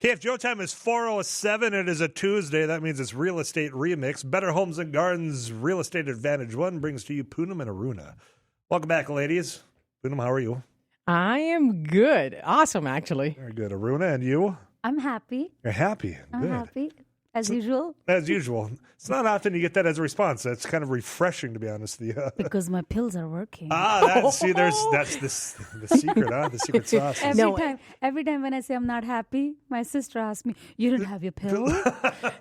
KFGO time is 4:07. It is a Tuesday. That means it's Real Estate Remix. Better Homes and Gardens Real Estate Advantage 1 brings to you Poonam and Aruna. Welcome back, ladies. Poonam, how are you? I am good. Awesome, actually. Very good. Aruna, and you? I'm happy. You're happy. I'm Good. happy, as usual. As usual. It's not often you get that as a response. It's kind of refreshing, to be honest with you. Because my pills are working. That's the secret, huh? The secret sauce. Every time when I say I'm not happy, my sister asks me, "You don't have your pill?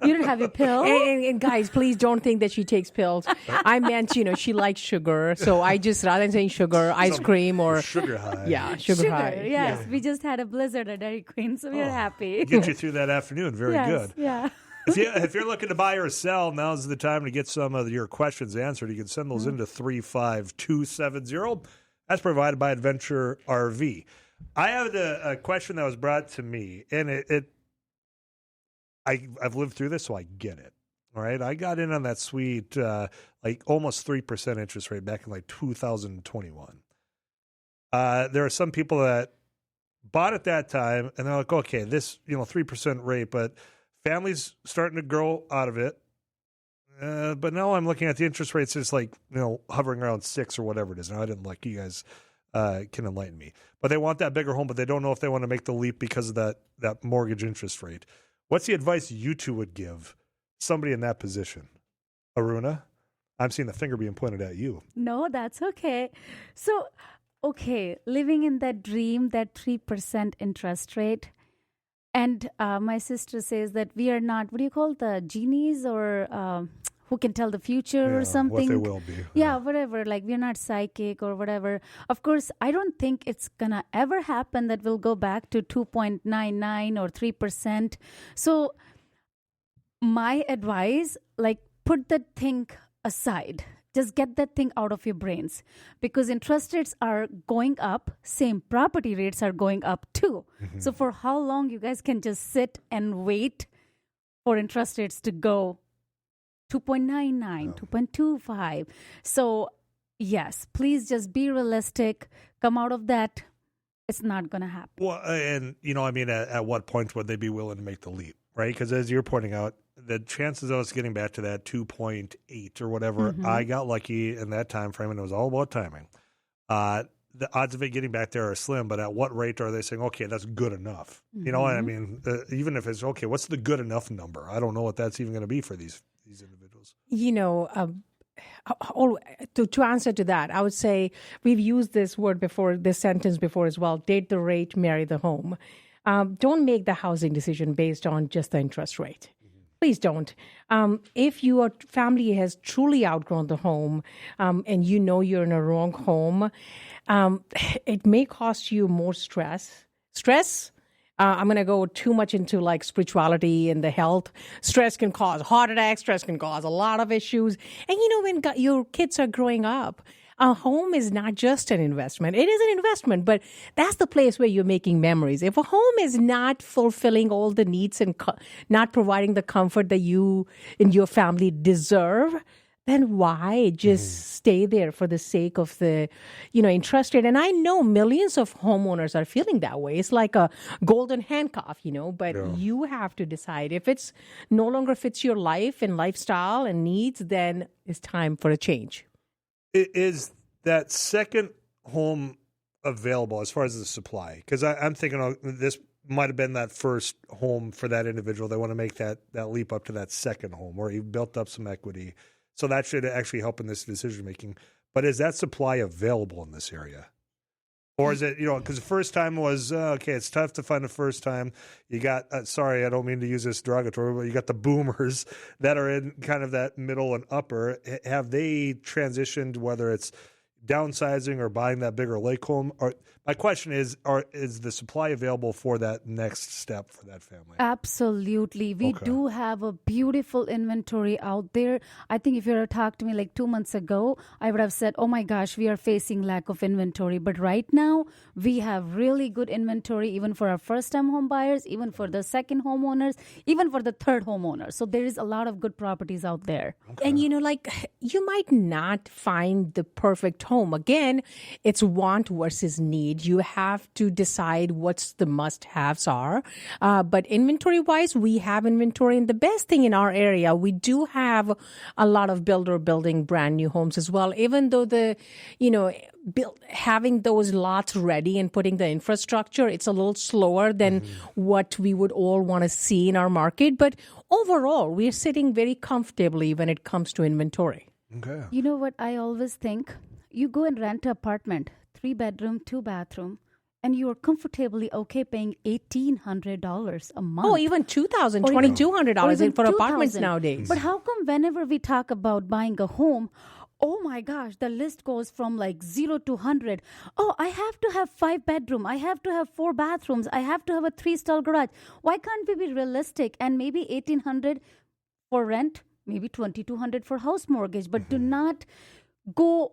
You don't have your pill?" And guys, please don't think that she takes pills. I meant, she likes sugar. So I just, rather than saying sugar, ice cream or... Sugar high. Yeah, sugar high. Yes, Yeah. we just had a blizzard at Dairy Queen, so we're happy. Get you through that afternoon. Very good. Yeah. If you're looking to buy or sell, now's the time to get some of your questions answered. You can send those into 35270. That's provided by Adventure RV. I have a question that was brought to me, and I've lived through this, so I get it. All right, I got in on that sweet, almost 3% interest rate back in 2021. There are some people that bought at that time, and they're like, okay, this 3% rate, but families starting to grow out of it. But now I'm looking at the interest rates, it's hovering around 6 or whatever it is. Now, I didn't like you guys can enlighten me. But they want that bigger home, but they don't know if they want to make the leap because of that mortgage interest rate. What's the advice you two would give somebody in that position? Aruna, I'm seeing the finger being pointed at you. No, that's okay. So, living in that dream, that 3% interest rate, and my sister says that we are not, what do you call the genies or who can tell the future or something? What they will be. Yeah, whatever. We're not psychic or whatever. Of course, I don't think it's going to ever happen that we'll go back to 2.99 or 3%. So my advice, put that thing aside. Just get that thing out of your brains because interest rates are going up. Same property rates are going up too. Mm-hmm. So for how long you guys can just sit and wait for interest rates to go 2.99, 2.25. So yes, please just be realistic. Come out of that. It's not going to happen. Well, and at what point would they be willing to make the leap, right? Because as you're pointing out, the chances of us getting back to that 2.8 or whatever, I got lucky in that time frame, and it was all about timing. The odds of it getting back there are slim, but at what rate are they saying, okay, that's good enough? Mm-hmm. You know what I mean? Even if it's, okay, what's the good enough number? I don't know what that's even going to be for these individuals. To answer to that, I would say we've used this sentence before as well, date the rate, marry the home. Don't make the housing decision based on just the interest rate. Please don't. If your family has truly outgrown the home and you're in a wrong home, it may cost you more stress. I'm going to go too much into spirituality and the health. Stress can cause heart attacks. Stress can cause a lot of issues. And when your kids are growing up, a home is not just an investment. It is an investment, but that's the place where you're making memories. If a home is not fulfilling all the needs and not providing the comfort that you and your family deserve, then why just stay there for the sake of the, interest rate? And I know millions of homeowners are feeling that way. It's like a golden handcuff, but you have to decide. If it's no longer fits your life and lifestyle and needs, then it's time for a change. Is that second home available as far as the supply? Because I'm thinking this might have been that first home for that individual. They want to make that leap up to that second home where you've built up some equity. So that should actually help in this decision making. But is that supply available in this area? Or is it, because the first time was, it's tough to find the first time. You got, sorry, I don't mean to use this derogatory, but you got the boomers that are in kind of that middle and upper. Have they transitioned, whether it's downsizing or buying that bigger lake home? Or my question is the supply available for that next step for that family? Absolutely. We do have a beautiful inventory out there. I think if you were to talk to me 2 months ago, I would have said, oh my gosh, we are facing lack of inventory. But right now, we have really good inventory, even for our first-time home buyers, even for the second homeowners, even for the third homeowner. So there is a lot of good properties out there. Okay. And, you might not find the perfect home. Again, it's want versus need. need, you have to decide what's the must-haves are. But inventory-wise, we have inventory. And the best thing in our area, we do have a lot of builder building brand new homes as well. Even though having those lots ready and putting the infrastructure, it's a little slower than what we would all want to see in our market. But overall, we're sitting very comfortably when it comes to inventory. Okay. You know what I always think? You go and rent an apartment, 3-bedroom, 2-bathroom, and you're comfortably okay paying $1,800 a month. Oh, even $2,000, $2,200 for apartments nowadays. But how come whenever we talk about buying a home, oh my gosh, the list goes from like 0 to 100. Oh, I have to have 5-bedroom. I have to have 4 bathrooms. I have to have a 3-stall garage. Why can't we be realistic and maybe $1,800 for rent, maybe $2,200 for house mortgage, but do not go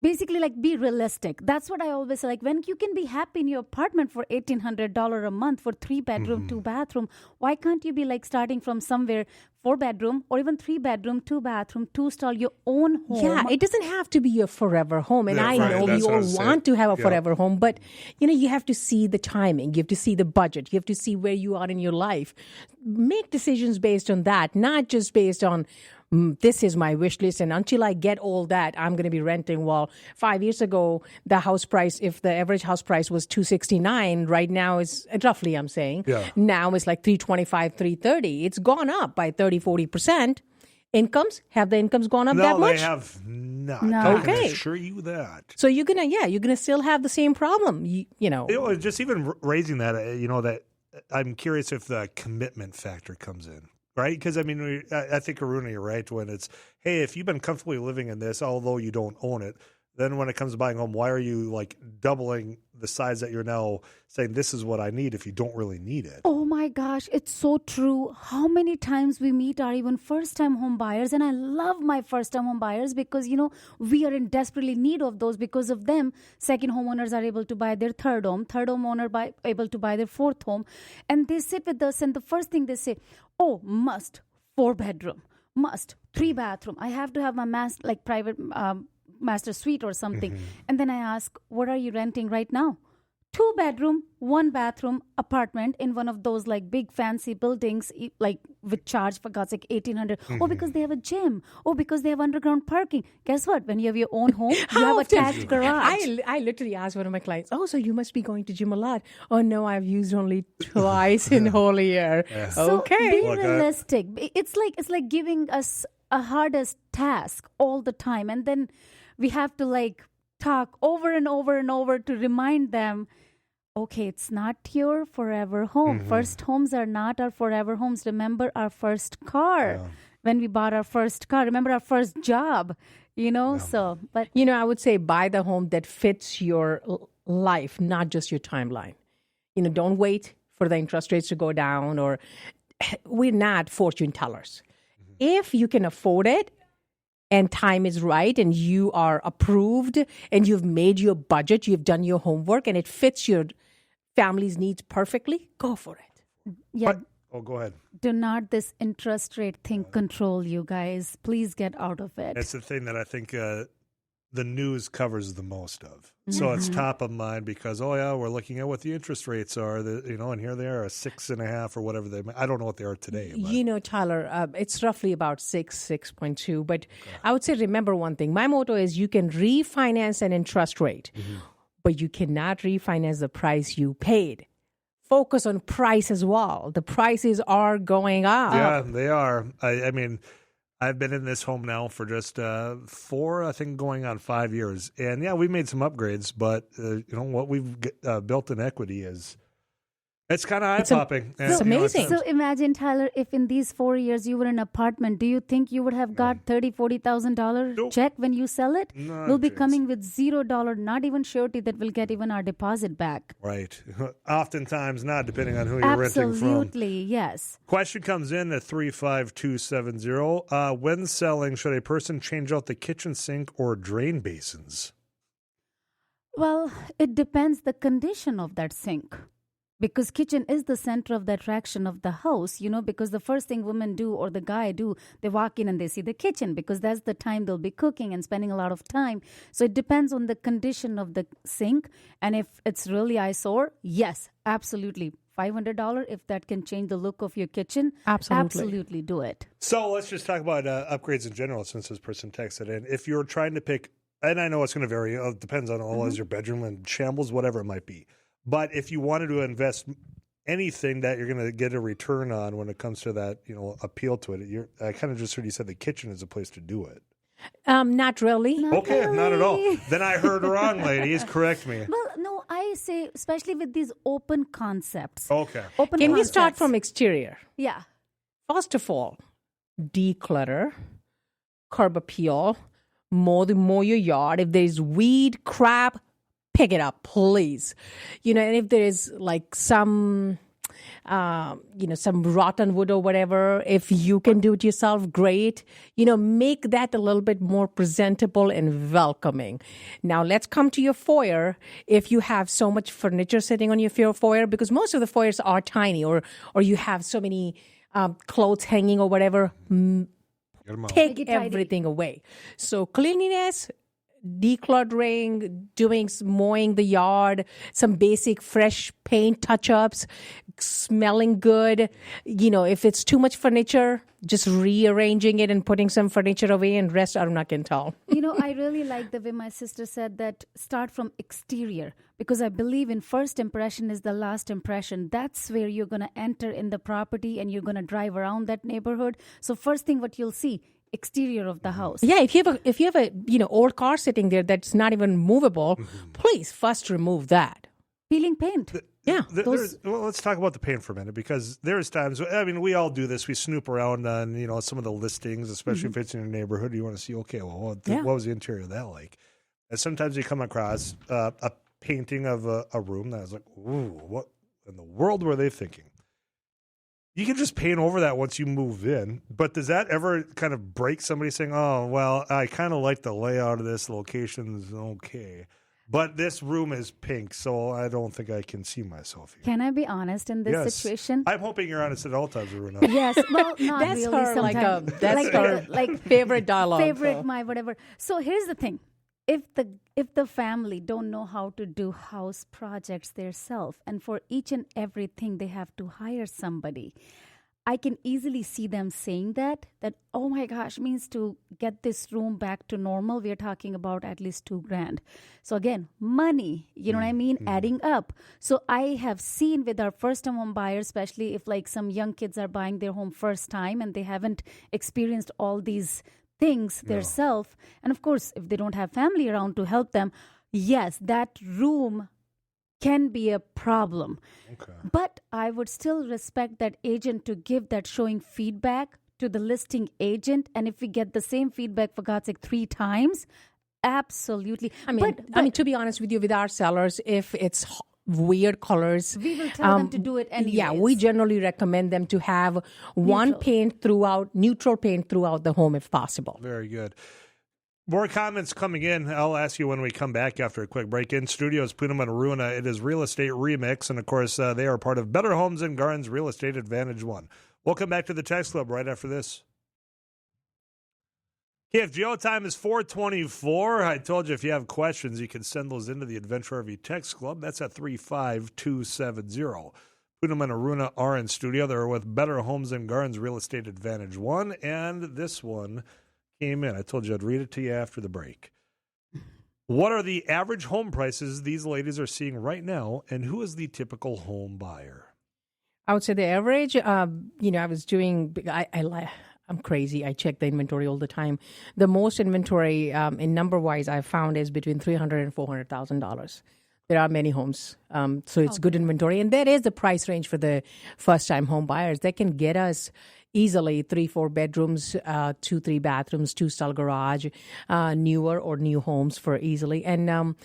basically like be realistic. That's what I always say. Like when you can be happy in your apartment for $1,800 a month for 3-bedroom, 2-bathroom, why can't you be like starting from somewhere 4-bedroom or even 3-bedroom, 2-bathroom, 2-stall, your own home? Yeah, it doesn't have to be your forever home. And I know that's you what I all was saying. want to have a forever home, but you have to see the timing. You have to see the budget. You have to see where you are in your life. Make decisions based on that, not just based on this is my wish list, and until I get all that, I'm going to be renting. Well, 5 years ago, the house price, if the average house price was $269, right now is roughly, I'm saying, now it's like $325, $330. It's gone up by 30-40%. Have the incomes gone up that much? No, they have not. No. I can Okay. assure you that. So you're gonna still have the same problem. Just even raising that, that I'm curious if the commitment factor comes in. Right? Because, I mean, I think, Aruna, you're right when it's, hey, if you've been comfortably living in this, although you don't own it, then when it comes to buying a home, why are you, like, doubling the size that you're now saying this is what I need if you don't really need it? Oh my gosh, it's so true. How many times we meet our even first-time home buyers, and I love my first-time home buyers because, we are in desperately need of those. Because of them, second homeowners are able to buy their third home owner able to buy their fourth home, and they sit with us, and the first thing they say, oh, must 4-bedroom, must 3-bathroom. I have to have my private master suite or something. And then I ask, what are you renting right now? 2-bedroom, 1-bathroom apartment in one of those like big fancy buildings, like with charge for God's sake $1,800. Oh, because they have a gym. Oh, because they have underground parking. Guess what? When you have your own home, you have attached garage. I literally asked one of my clients, oh, so you must be going to gym a lot. Oh, no, I've used only twice in whole year. So Okay. be realistic. It's like giving us a hardest task all the time, and then we have to like talk over and over and over to remind them, okay, it's not your forever home. First homes are not our forever homes. Remember our first car. When we bought our first car. Remember our first job. So, but I would say buy the home that fits your life, not just your timeline. Don't wait for the interest rates to go down, or we're not fortune tellers. If you can afford it and time is right and you are approved and you've made your budget, you've done your homework, and it fits your family's needs perfectly, go for it. yeah, Go ahead. do not this interest rate thing control you guys. Please get out of it. It's the thing that I think the news covers the most of. So it's top of mind because, we're looking at what the interest rates are, and here they are, 6.5 or whatever I don't know what they are today. But. Tyler, it's roughly about 6.2. But I would say remember one thing. My motto is you can refinance an interest rate, but you cannot refinance the price you paid. Focus on price as well. The prices are going up. Yeah, they are. I mean, I've been in this home now for just 4, I think, going on 5 years. And, we made some upgrades, but, what we've built in equity it's kind of eye-popping. It's amazing. So imagine, Tyler, if in these 4 years you were in an apartment, do you think you would have got $30,000-$40,000 check when you sell it? We'll be coming with $0, not even surety that we'll get even our deposit back. Right. Oftentimes not, depending on who you're renting from. Absolutely, yes. Question comes in at 35270. When selling, should a person change out the kitchen sink or drain basins? Well, it depends the condition of that sink. because kitchen is the center of the attraction of the house, because the first thing women do or the guy do, they walk in and they see the kitchen because that's the time they'll be cooking and spending a lot of time. So it depends on the condition of the sink. And if it's really eyesore, yes, absolutely. $500, if that can change the look of your kitchen, absolutely do it. So let's just talk about upgrades in general since this person texted in. If you're trying to pick, and I know it's going to vary, it depends on is your bedroom and shambles, whatever it might be. But if you wanted to invest anything that you're going to get a return on when it comes to that, appeal to it, I kind of just heard you said the kitchen is a place to do it. Not really. Not at all. Then I heard wrong, ladies. Correct me. Well, no, I say, especially with these open concepts. Okay. Can we start from exterior? Yeah. First of all, declutter, curb appeal, mow your yard. If there's weed, crap, pick it up, please. And if there is like some rotten wood or whatever, if you can do it yourself, great. Make that a little bit more presentable and welcoming. Now, let's come to your foyer. If you have so much furniture sitting on your foyer, because most of the foyers are tiny, or you have so many clothes hanging or whatever, take everything away. So cleanliness, decluttering, mowing the yard, some basic fresh paint touch-ups, smelling good. If it's too much furniture, just rearranging it and putting some furniture away, and rest Aruna can tell. I really like the way my sister said that start from exterior, because I believe in first impression is the last impression. That's where you're going to enter in the property and you're going to drive around that neighborhood. So first thing what you'll see, exterior of the house. Yeah, if you have a old car sitting there that's not even movable, please first remove that. Peeling paint. Let's talk about the paint for a minute, because there's times, we all do this. We snoop around on, some of the listings, especially if it's in your neighborhood. You want to see, what was the interior of that like? And sometimes you come across a painting of a room that is like, ooh, what in the world were they thinking? You can just paint over that once you move in, but does that ever kind of break somebody saying, oh, well, I kind of like the layout of this, location is okay, but this room is pink, so I don't think I can see myself here. Can I be honest in this situation? I'm hoping you're honest at all times, Aruna. Yes, well, not that's really. Her, sometimes. That's her favorite dialogue. My whatever. So here's the thing. If the family don't know how to do house projects themselves, and for each and everything they have to hire somebody, I can easily see them saying that oh my gosh, means to get this room back to normal, we're talking about at least $2,000. So again, money, you know what I mean, adding up. So I have seen with our first-time home buyers, especially if like some young kids are buying their home first time and they haven't experienced all these things themselves, and of course, if they don't have family around to help them, yes, that room can be a problem. Okay. But I would still respect that agent to give that showing feedback to the listing agent. And if we get the same feedback, for God's sake, 3 times, absolutely. I mean, to be honest with you, with our sellers, if it's weird colors, we will tell them to do it anyways. Yeah, we generally recommend them to have neutral paint throughout the home if possible. Very good. More comments coming in. I'll ask you when we come back after a quick break. In studios, Poonam and Aruna. It is Real Estate Remix, and of course, they are part of Better Homes and Gardens Real Estate Advantage 1. We'll come back to the text club right after this. KFGO time is 4:24. I told you if you have questions, you can send those into the Adventure RV Text Club. That's at 35270. Poonam and Aruna are in studio. They're with Better Homes and Gardens Real Estate Advantage 1, and this one came in. I told you I'd read it to you after the break. What are the average home prices these ladies are seeing right now, and who is the typical home buyer? I would say the average, I was doing, I'm crazy. I check the inventory all the time. The most inventory in number-wise I've found is between $300,000 and $400,000. There are many homes, so it's good inventory. And that is the price range for the first-time home buyers. They can get us easily 3-4 bedrooms, 2-3 bathrooms, 2-stall garage, newer or new homes for easily. And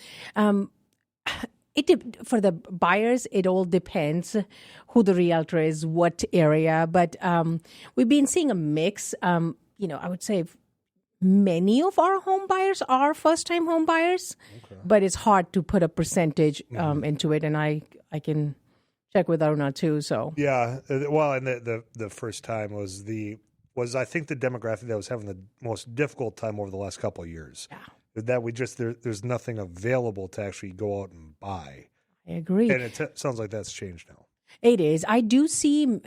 for the buyers, it all depends who the realtor is, what area. But we've been seeing a mix. I would say many of our home buyers are first-time home buyers, but it's hard to put a percentage into it. And I can check with Aruna too. So Yeah, well, and the first time was I think the demographic that was having the most difficult time over the last couple of years. yeah, That we just there's nothing available to actually go out and buy, I agree. and it sounds like that's changed now. It is. I do see,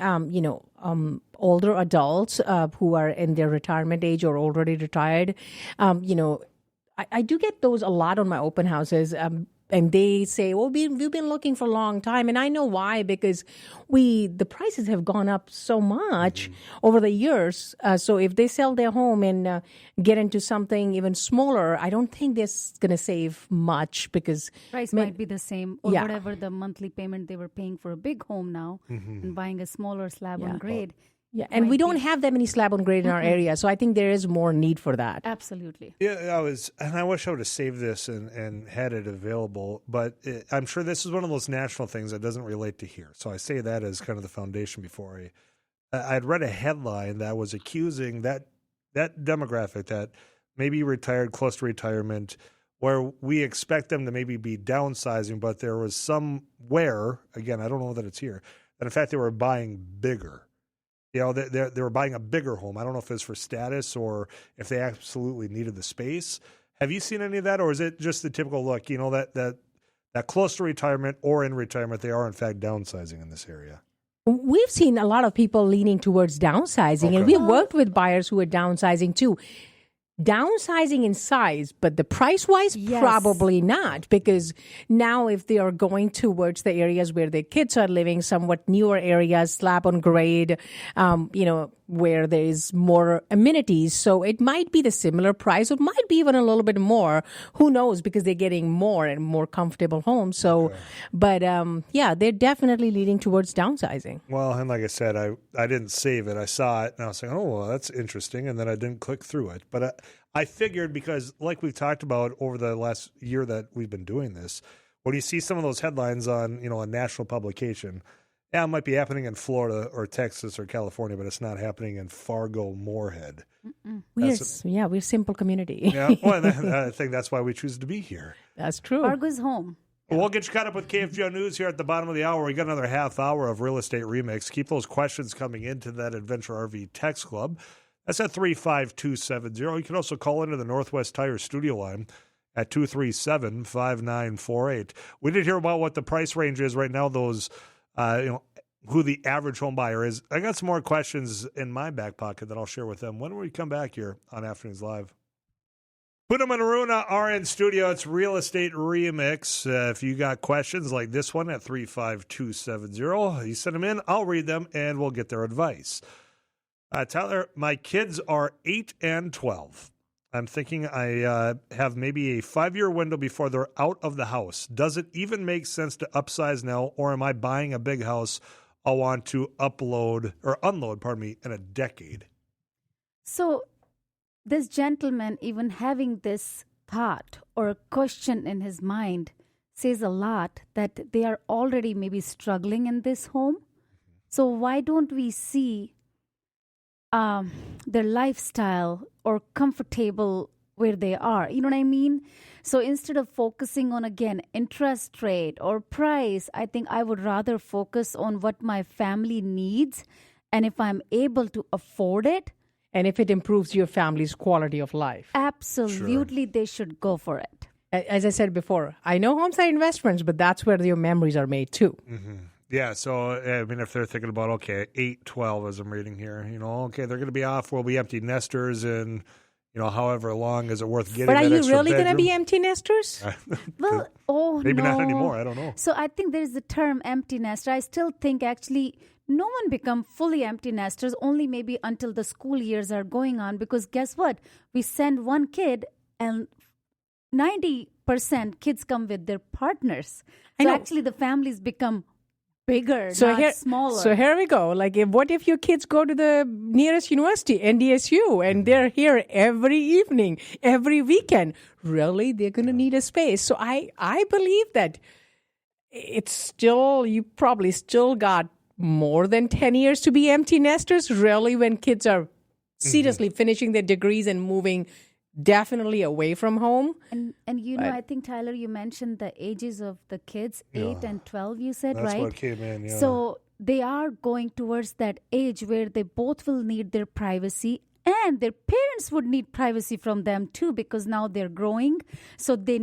older adults who are in their retirement age or already retired. I do get those a lot on my open houses. And they say, well, we've been looking for a long time. And I know why, because the prices have gone up so much over the years. So if they sell their home and get into something even smaller, I don't think they're going to save much because Price might be the same or Yeah. whatever the monthly payment they were paying for a big home now and buying a smaller slab on grade. yeah, and we don't have that many slab on grade in our area. So I think there is more need for that. Absolutely. Yeah, I wish I would have saved this and had it available, but I'm sure this is one of those national things that doesn't relate to here. So I say that as kind of the foundation before I'd read a headline that was accusing that demographic that maybe retired, close to retirement, where we expect them to maybe be downsizing, but there was somewhere, again, I don't know that it's here, that in fact they were buying bigger. They were buying a bigger home. I don't know if it's for status or if they absolutely needed the space. Have you seen any of that, or is it just the typical look? That close to retirement or in retirement, they are in fact downsizing in this area. We've seen a lot of people leaning towards downsizing, and we've worked with buyers who are downsizing too. Downsizing in size, but the price-wise, probably not, because now if they are going towards the areas where their kids are living, somewhat newer areas, slab on grade, where there is more amenities, so it might be the similar price, or it might be even a little bit more. Who knows? Because they're getting more and more comfortable homes. So, but they're definitely leading towards downsizing. Well, and like I said, I didn't save it. I saw it, and I was like, oh, well, that's interesting, and then I didn't click through it. But I figured, because like we've talked about over the last year that we've been doing this, when you see some of those headlines on, a national publication, it might be happening in Florida or Texas or California, but it's not happening in Fargo-Moorhead. We're simple community. Yeah, well, I think that's why we choose to be here. That's true. Fargo's home. Well, we'll get you caught up with KFGO News here at the bottom of the hour. We got another half hour of Real Estate Remix. Keep those questions coming into that Adventure RV Text Club. That's at 35270. You can also call into the Northwest Tire studio line at 237-5948. We did hear about what the price range is right now, those who the average home buyer is. I got some more questions in my back pocket that I'll share with them when we come back here on Afternoons Live. Poonam and Aruna are in studio. It's Real Estate Remix. If you got questions like this one at 35270, you send them in, I'll read them, and we'll get their advice. Tyler, my kids are 8 and 12. I'm thinking I have maybe a 5-year window before they're out of the house. Does it even make sense to upsize now, or am I buying a big house I'll want to unload in a decade? So this gentleman, even having this thought or question in his mind, says a lot that they are already maybe struggling in this home. So why don't we see their lifestyle or comfortable where they are? You know what I mean? So instead of focusing on, again, interest rate or price, I think I would rather focus on what my family needs. And if I'm able to afford it, And if it improves your family's quality of life. absolutely, they should go for it. As I said before, I know homes are investments, but that's where your memories are made too. Mm-hmm. Yeah, so, I mean, if they're thinking about, 8, 12 as I'm reading here, they're going to be off, we'll be empty nesters, and, however long is it worth getting But are that you extra really going to bedroom? be empty nesters? Well, Maybe no. not anymore, I don't know. So I think there's the term empty nester. I still think actually no one become fully empty nesters, only maybe until the school years are going on, because guess what? We send one kid and 90% kids come with their partners. I So know. actually the families become bigger, not smaller. So here we go. Like, what if your kids go to the nearest university, NDSU, and they're here every evening, every weekend? Really, they're going to need a space. So I believe that it's still, you probably still got more than 10 years to be empty nesters. Really, when kids are seriously finishing their degrees and moving definitely away from home. And I think, Tyler, you mentioned the ages of the kids, 8 and 12, you said, That's right? what came in, yeah. So they are going towards that age where they both will need their privacy, and their parents would need privacy from them too, because now they're growing. So they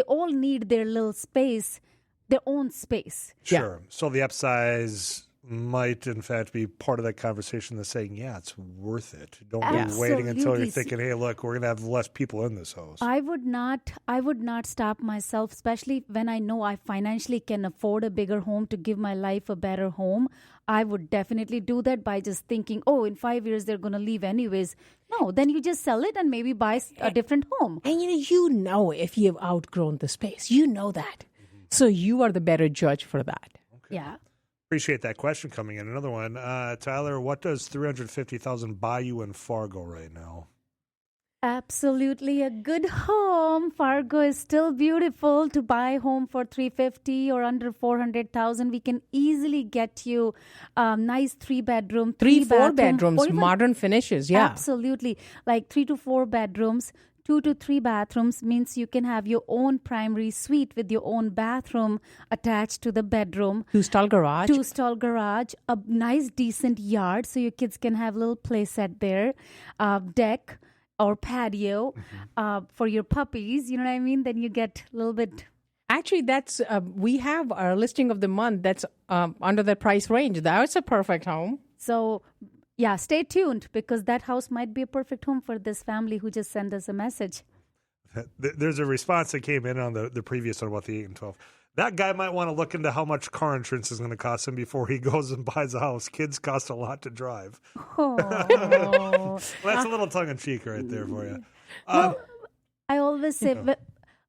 all need their little space, their own space. Sure. Yeah. So the upsize might, in fact, be part of that conversation that's saying, yeah, it's worth it. Don't be waiting until you're thinking, hey, look, we're going to have less people in this house. I would not stop myself, especially when I know I financially can afford a bigger home to give my life a better home. I would definitely do that by just thinking, oh, in 5 years, they're going to leave anyways. No, then you just sell it and maybe buy a different home. And you know if you've outgrown the space. You know that. Mm-hmm. So you are the better judge for that. Okay. Yeah. Appreciate that question coming in. Another one. Tyler, what does $350,000 buy you in Fargo right now? Absolutely a good home. Fargo is still beautiful. To buy a home for $350,000 or under $400,000, we can easily get you nice 3-bedroom, 3-4 bedrooms, modern finishes. Yeah, absolutely. Like 3 to 4 bedrooms. 2 to 3 bathrooms means you can have your own primary suite with your own bathroom attached to the bedroom. 2-stall garage. 2-stall garage. A nice, decent yard so your kids can have a little play set there. Deck or patio for your puppies. You know what I mean? Then you get a little bit... Actually, that's we have our listing of the month that's under the price range. That's a perfect home. So... yeah, stay tuned, because that house might be a perfect home for this family who just sent us a message. There's a response that came in on the previous one about the 8 and 12. That guy might want to look into how much car insurance is going to cost him before he goes and buys a house. Kids cost a lot to drive. Oh. Well, that's a little tongue-in-cheek right there for you. I always say...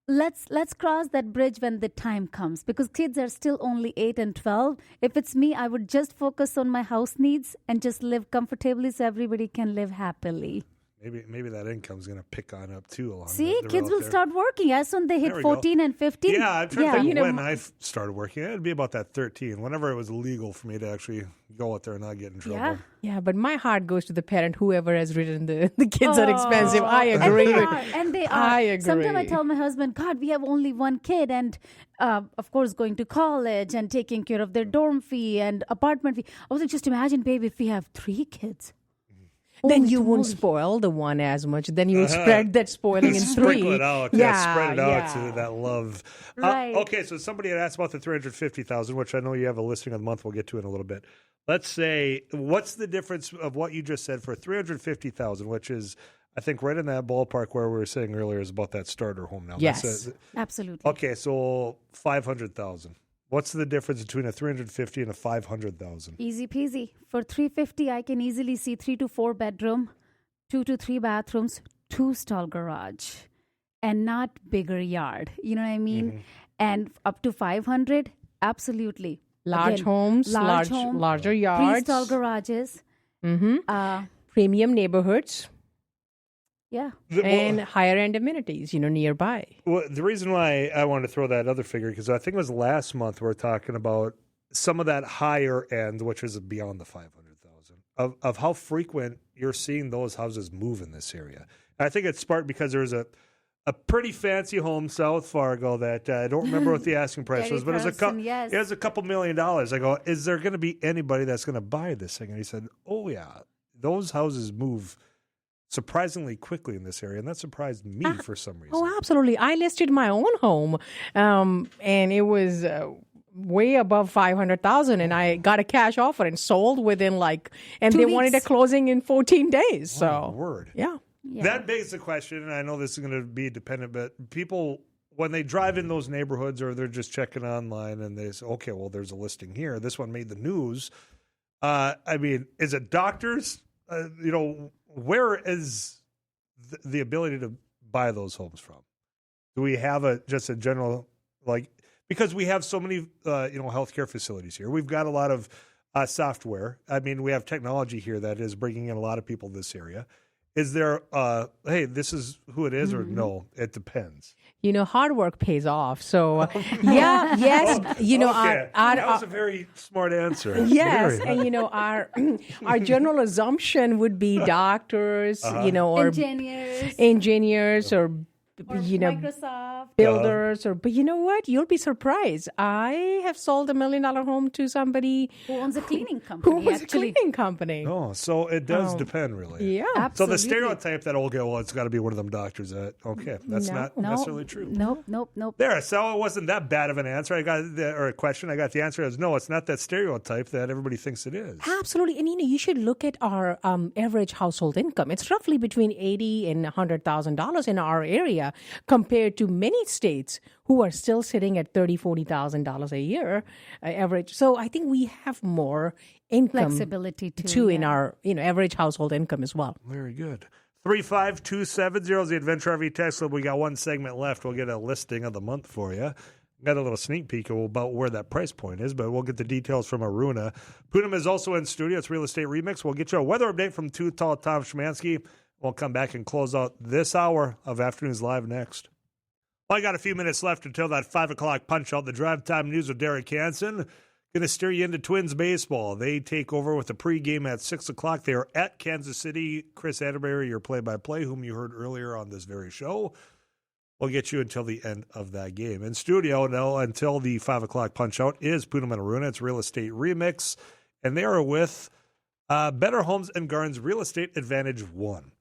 Let's cross that bridge when the time comes, because kids are still only 8 and 12. If it's me, I would just focus on my house needs and just live comfortably so everybody can live happily. Maybe that income's going to pick on up too. Along kids will start working as soon as they hit 14 and 15. Yeah, I'm trying to think when I started working. It'd be about that 13, whenever it was legal for me to actually go out there and not get in trouble. Yeah, but my heart goes to the parent, whoever has written the kids are expensive. I agree. And they are. I agree. Sometimes I tell my husband, God, we have only one kid, and of course going to college and taking care of their dorm fee and apartment fee. I was like, just imagine, babe, if we have 3 kids. Then you won't spoil the one as much. Then you spread that spoiling in 3. Sprinkle it out. Yeah, spread it out to that love. Right. Okay, so somebody had asked about the $350,000, which I know you have a listing of the month. We'll get to in a little bit. Let's say, what's the difference of what you just said for $350,000, which is, I think, right in that ballpark where we were saying earlier is about that starter home now. Yes, absolutely. Okay, so $500,000. What's the difference between a $350,000 and a $500,000? Easy peasy. For $350,000, I can easily see 3 to 4 bedroom, 2 to 3 bathrooms, 2-stall garage, and not bigger yard. You know what I mean? Mm-hmm. And up to $500,000, absolutely. Large homes, larger yards, 3-stall garages, premium neighborhoods. Yeah. And higher end amenities, nearby. Well, the reason why I wanted to throw that other figure, because I think it was last month we were talking about some of that higher end, which is beyond the $500,000, of how frequent you're seeing those houses move in this area. And I think it's sparked because there's a pretty fancy home, South Fargo, that I don't remember what the asking price was, but it was a couple $1 million. I go, is there going to be anybody that's going to buy this thing? And he said, oh, yeah, those houses move surprisingly quickly in this area, and that surprised me for some reason. Oh, absolutely. I listed my own home, and it was way above $500,000, and I got a cash offer and sold within and 2 weeks. Wanted a closing in 14 days. So, word. Yeah. That begs the question, and I know this is going to be dependent, but people, when they drive in those neighborhoods or they're just checking online and they say, okay, well, there's a listing here. This one made the news. Is it doctors? Where is the ability to buy those homes from? Do we have just a general, because we have so many, healthcare facilities here. We've got a lot of software. We have technology here that is bringing in a lot of people in this area. Is there, hey, this is who it is, or no? It depends. hard work pays off. So, yes, Okay. That was a very smart answer. yes, Very. and our general assumption would be doctors, or engineers, or Microsoft. builders, but you know what? You'll be surprised. I have sold $1 million home to somebody Who owns a cleaning company, who was actually. a cleaning company. Oh, so it does depend, really. Yeah. So Absolutely. the stereotype that, it's got to be one of them doctors that, that's not necessarily true. Nope. There, so it wasn't that bad of an answer. Or a question. I got the answer as no, it's not that stereotype that everybody thinks it is. Absolutely. And you should look at our average household income. It's roughly between $80,000 and $100,000 in our area compared to many states who are still sitting at $30,000, $40,000 a year average. So I think we have more income Flexibility too, in our average household income as well. Very good. 35270 is the Adventure RV text line. We got one segment left. We'll get a listing of the month for you. Got a little sneak peek about where that price point is, but we'll get the details from Aruna. Poonam is also in studio. It's Real Estate Remix. We'll get you a weather update from Too Tall Tom Schmansky. We'll come back and close out this hour of Afternoons Live next. Well, I got a few minutes left until that 5 o'clock punch out. The drive time news with Derek Hansen. Going to steer you into Twins baseball. They take over with the pregame at 6 o'clock. They are at Kansas City. Chris Atterbury, your play-by-play, whom you heard earlier on this very show. We'll get you until the end of that game. In studio now until the 5 o'clock punch out is Poonam and Aruna. It's Real Estate Remix. And they are with Better Homes and Gardens Real Estate Advantage 1.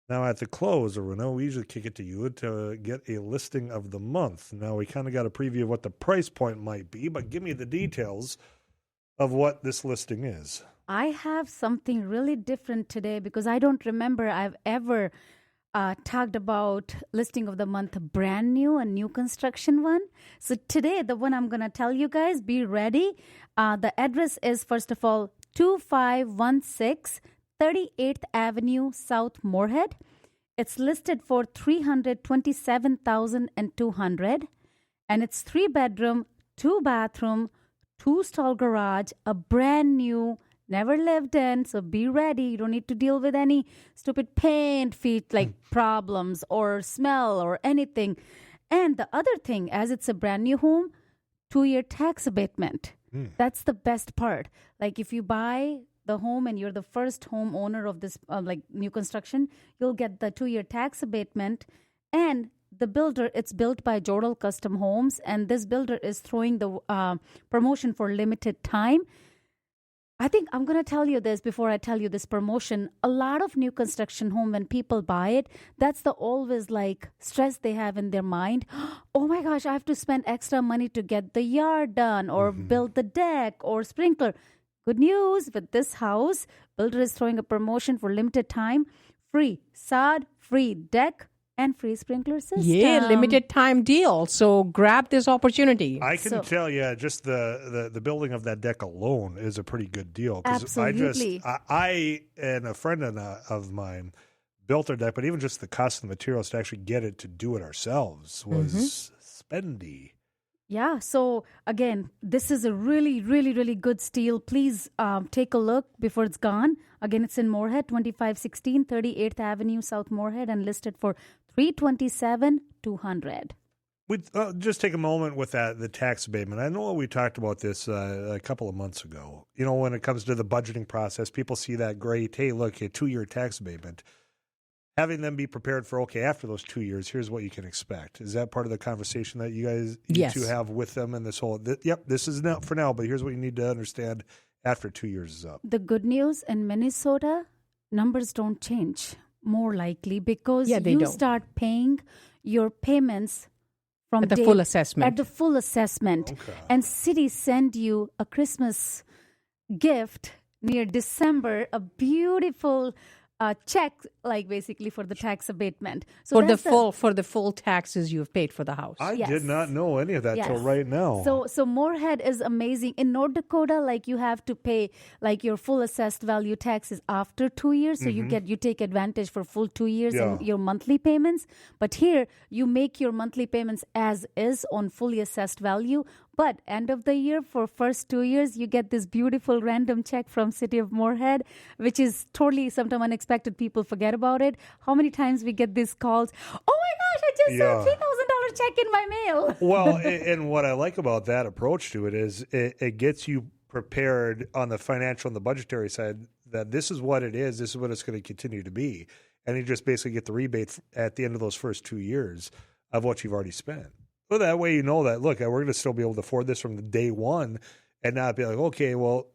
Now, at the close, Aruna, we usually kick it to you to get a listing of the month. Now, we kind of got a preview of what the price point might be, but give me the details of what this listing is. I have something really different today because I don't remember I've ever talked about listing of the month brand new and new construction one. So today, the one I'm going to tell you guys, be ready. The address is, first of all, 2516 38th Avenue, South Moorhead. It's listed for $327,200, and it's 3-bedroom, 2-bathroom, 2-stall garage, a brand new, never lived in. So be ready. You don't need to deal with any stupid paint problems or smell or anything. And the other thing, as it's a brand new home, 2-year tax abatement. That's the best part. Like if you buy the home and you're the first home owner of this new construction, you'll get the 2-year tax abatement. And the builder, it's built by Girdhar Custom Homes, and this builder is throwing the promotion for limited time. I think I'm going to tell you this before I tell you this promotion. A lot of new construction home, when people buy it, that's the always stress they have in their mind. Oh my gosh, I have to spend extra money to get the yard done or build the deck or sprinkler. Good news, with this house, builder is throwing a promotion for limited time. Free sod, free deck, and free sprinkler system. Yeah, limited time deal. So grab this opportunity. I can tell you, just the building of that deck alone is a pretty good deal. Absolutely. I and a friend of mine built their deck, but even just the cost of the materials to actually get it to do it ourselves was spendy. Yeah, so again, this is a really, really, really good steal. Please take a look before it's gone. Again, it's in Moorhead, 2516 38th Avenue, South Moorhead, and listed for $327,200. We just take a moment with the tax abatement. I know we talked about this a couple of months ago. When it comes to the budgeting process, people see that great, hey, look, a 2-year tax abatement. Having them be prepared for, after those 2 years, here's what you can expect. Is that part of the conversation that you two have with them in this whole, this is not for now, but here's what you need to understand after 2 years is up? The good news in Minnesota, numbers don't change, more likely, because you start paying your payments from at the full assessment. At the full assessment. Okay. And cities send you a Christmas gift near December, a beautiful check, basically for the tax abatement. So for the full taxes you've paid for the house. I did not know any of that till right now. So Moorhead is amazing. In North Dakota, you have to pay your full assessed value taxes after 2 years. So you take advantage for full 2 years in your monthly payments. But here you make your monthly payments as is on fully assessed value. But end of the year, for first 2 years, you get this beautiful random check from City of Moorhead, which is totally sometimes unexpected. People forget about it. How many times we get these calls? Oh my gosh, I just saw $3,000 check in my mail. Well, and what I like about that approach to it is it gets you prepared on the financial and the budgetary side that this is what it is, this is what it's going to continue to be. And you just basically get the rebate at the end of those first 2 years of what you've already spent. So that way you know that, look, we're going to still be able to afford this from the day one and not be like, okay, well,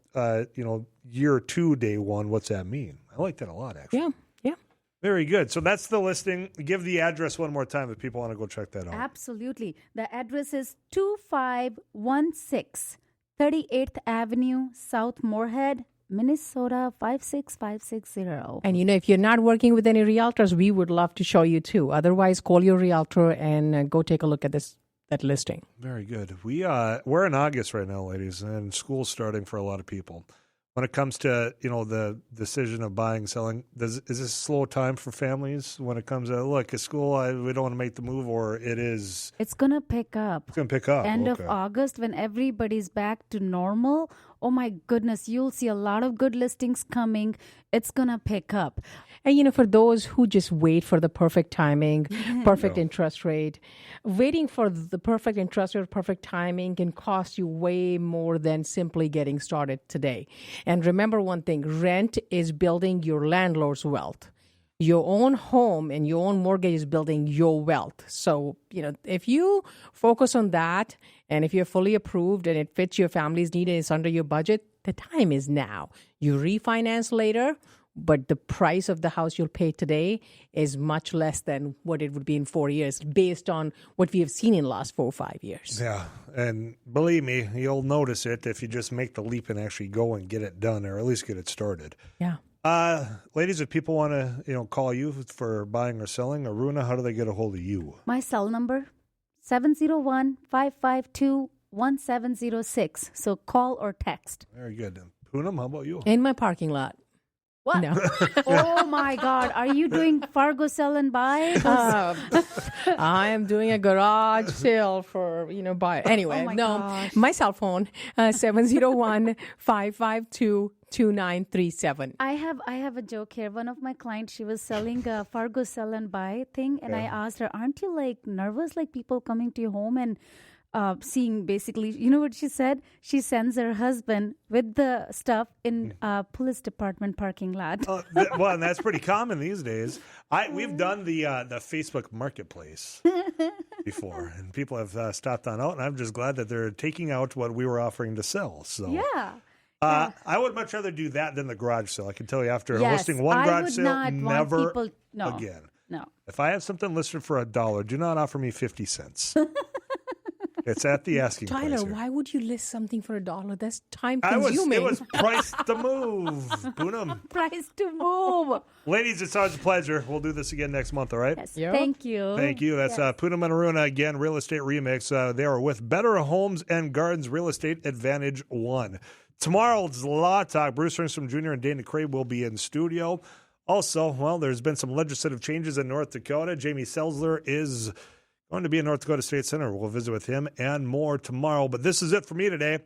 year 2, day 1, what's that mean? I like that a lot, actually. Yeah. Very good. So that's the listing. Give the address one more time if people want to go check that out. Absolutely. The address is 2516 38th Avenue, South Moorhead, Minnesota 56560. And if you're not working with any realtors, we would love to show you too. Otherwise, call your realtor and go take a look at that listing. Very good. We're in August right now, ladies, and school's starting for a lot of people. When it comes to the decision of buying, selling, is this a slow time for families when it comes to, look, at school, we don't want to make the move, or it is? It's going to pick up. It's going to pick up. End of August, when everybody's back to normal. Oh my goodness, you'll see a lot of good listings coming. It's going to pick up. And, for those who just wait for the perfect timing, perfect interest rate, waiting for the perfect interest rate, perfect timing can cost you way more than simply getting started today. And remember one thing, rent is building your landlord's wealth. Your own home and your own mortgage is building your wealth. So, if you focus on that and if you're fully approved and it fits your family's need and it's under your budget, the time is now. You refinance later, but the price of the house you'll pay today is much less than what it would be in 4 years based on what we have seen in the last 4 or 5 years. Yeah, and believe me, you'll notice it if you just make the leap and actually go and get it done, or at least get it started. Yeah. Ladies, if people want to, call you for buying or selling, Aruna, how do they get a hold of you? My cell number, 701-552-1706. So call or text. Very good. Poonam, how about you? In my parking lot. What? No. Oh my God. Are you doing Fargo sell and buy? I am doing a garage sale for, buy. Anyway, gosh. My cell phone, 701-552-2937. I have a joke here. One of my clients, she was selling a Fargo sell and buy thing. And I asked her, aren't you nervous, people coming to your home and seeing basically, you know what she said? She sends her husband with the stuff in police department parking lot. Well, and that's pretty common these days. We've done the Facebook Marketplace before, and people have stopped on out, and I'm just glad that they're taking out what we were offering to sell. So Yeah. I would much rather do that than the garage sale. I can tell you after Yes, listing one I garage would sale, not want never people- no. again. No. If I have something listed for $1, do not offer me 50 cents. It's at the asking price. Tyler, here. why would you list something for $1? That's time It consuming. was price to move. Poonam. Price to move. Ladies, it's always a pleasure. We'll do this again next month, all right? Yes. Yep. Thank you. Thank you. That's Poonam and Aruna, again, Real Estate Remix. They are with Better Homes and Gardens Real Estate Advantage 1. Tomorrow's Law Talk. Bruce Ringstrom Jr. and Dana Craig will be in studio. Also, there's been some legislative changes in North Dakota. Jamie Selzler is going to be in North Dakota State Center. We'll visit with him and more tomorrow. But this is it for me today.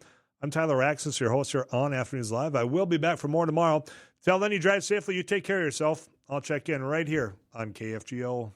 I'm Tyler Axness, your host here on Afternoons Live. I will be back for more tomorrow. Till then, you drive safely. You take care of yourself. I'll check in right here on KFGO.